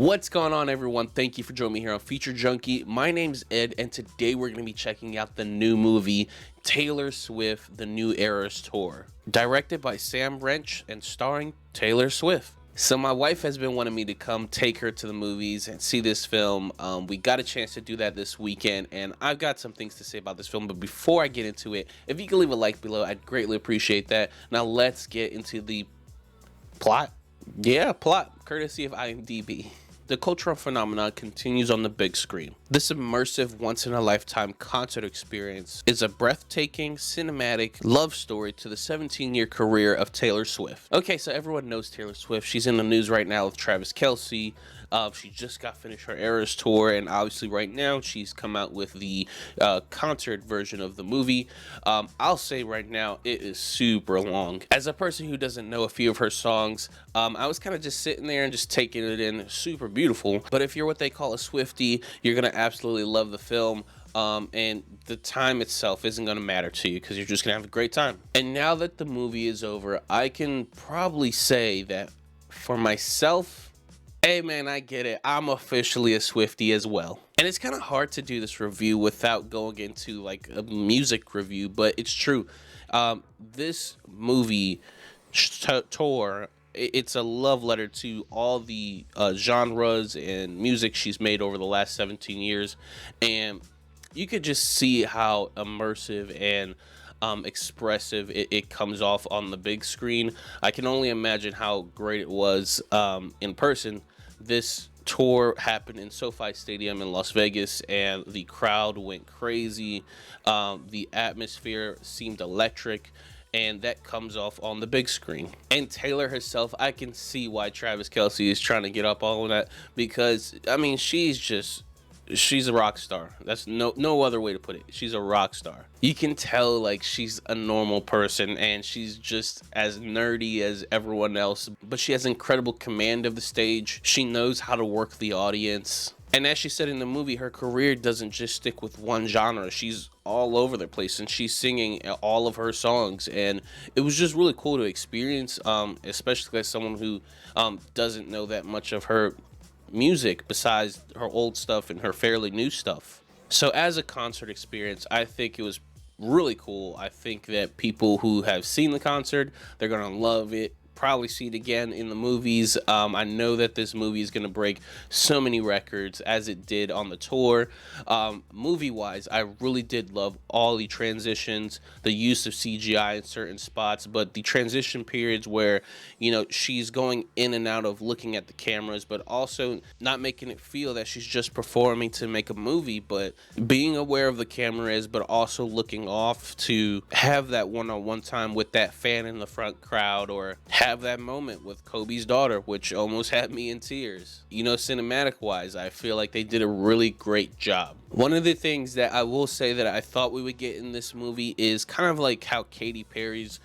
What's going on, everyone? Thank you for joining me here on Feature Junkie. My name's Ed, and today we're going to be checking out the new movie, Taylor Swift, The New ERAS Tour, directed by Sam Wrench and starring Taylor Swift. So my wife has been wanting me to come take her to the movies and see this film. We got a chance to do that this weekend, and I've got some things to say about this film. But before I get into it, if you could leave a like below, I'd greatly appreciate that. Now let's get into the plot. Plot, courtesy of IMDb. The cultural phenomenon continues on the big screen. This immersive, once-in-a-lifetime concert experience is a breathtaking, cinematic love story to the 17-year career of Taylor Swift. Okay, so everyone knows Taylor Swift. She's in the news right now with Travis Kelce. She just got finished her ERAS tour, and obviously right now she's come out with the concert version of the movie. I'll say right now, it is super long. As a person who doesn't know a few of her songs, I was kind of just sitting there and just taking it in. Super beautiful. But if you're what they call a Swiftie, you're gonna absolutely love the film. And the time itself isn't going to matter to you because you're just going to have a great time. And now that the movie is over, I can probably say that for myself, hey man, I get it. I'm officially a Swiftie as well. And it's kind of hard to do this review without going into like a music review, but it's true. This movie tour, it's a love letter to all the genres and music she's made over the last 17 years. And you could just see how immersive and expressive it comes off on the big screen. I can only imagine how great it was in person. This tour happened in SoFi Stadium in Las Vegas, and the crowd went crazy. The atmosphere seemed electric, and that comes off on the big screen. And Taylor herself, I can see why Travis Kelce is trying to get up all of that, because I mean, she's a rock star. That's no other way to put it. She's a rock star. You can tell like she's a normal person and she's just as nerdy as everyone else, but she has incredible command of the stage. She knows how to work the audience. And as she said in the movie, her career doesn't just stick with one genre. She's all over the place, and she's singing all of her songs. And it was just really cool to experience, especially as someone who doesn't know that much of her music besides her old stuff and her fairly new stuff. So as a concert experience, I think it was really cool. I think that people who have seen the concert, they're gonna love it. Probably see it again in the movies. I know that this movie is going to break so many records as it did on the tour. Movie wise, I really did love all the transitions, the use of CGI in certain spots, but the transition periods where, you know, she's going in and out of looking at the cameras, but also not making it feel that she's just performing to make a movie, but being aware of the cameras, but also looking off to have that one-on-one time with that fan in the front crowd, or have that moment with Kobe's daughter, which almost had me in tears. You know, cinematic wise, I feel like they did a really great job. One of the things that I will say that I thought we would get in this movie is kind of like how Katy Perry's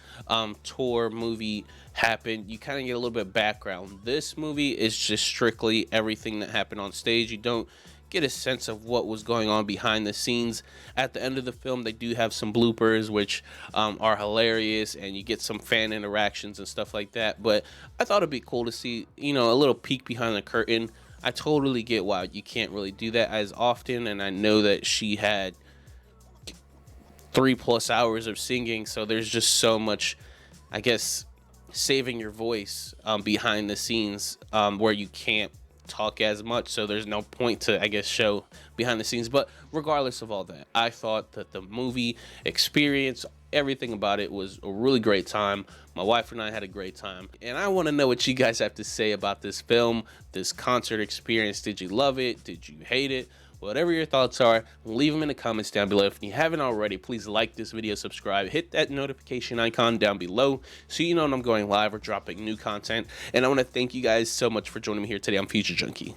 tour movie happened. You kind of get a little bit of background. This movie is just strictly everything that happened on stage. You don't get a sense of what was going on behind the scenes. At the end of the film, they do have some bloopers which are hilarious, and you get some fan interactions and stuff like that. But I thought it'd be cool to see, you know, a little peek behind the curtain. I totally get why you can't really do that as often, and I know that she had 3+ hours of singing, so there's just so much, I guess, saving your voice behind the scenes where you can't talk as much, so there's no point to, I guess, show behind the scenes. But regardless of all that, I thought that the movie experience, everything about it was a really great time. My wife and I had a great time, and I want to know what you guys have to say about this film, this concert experience. Did you love it? Did you hate it? Whatever your thoughts are, leave them in the comments down below. If you haven't already, please like this video, subscribe, hit that notification icon down below so you know when I'm going live or dropping new content. And I want to thank you guys so much for joining me here today on Feature Junkie.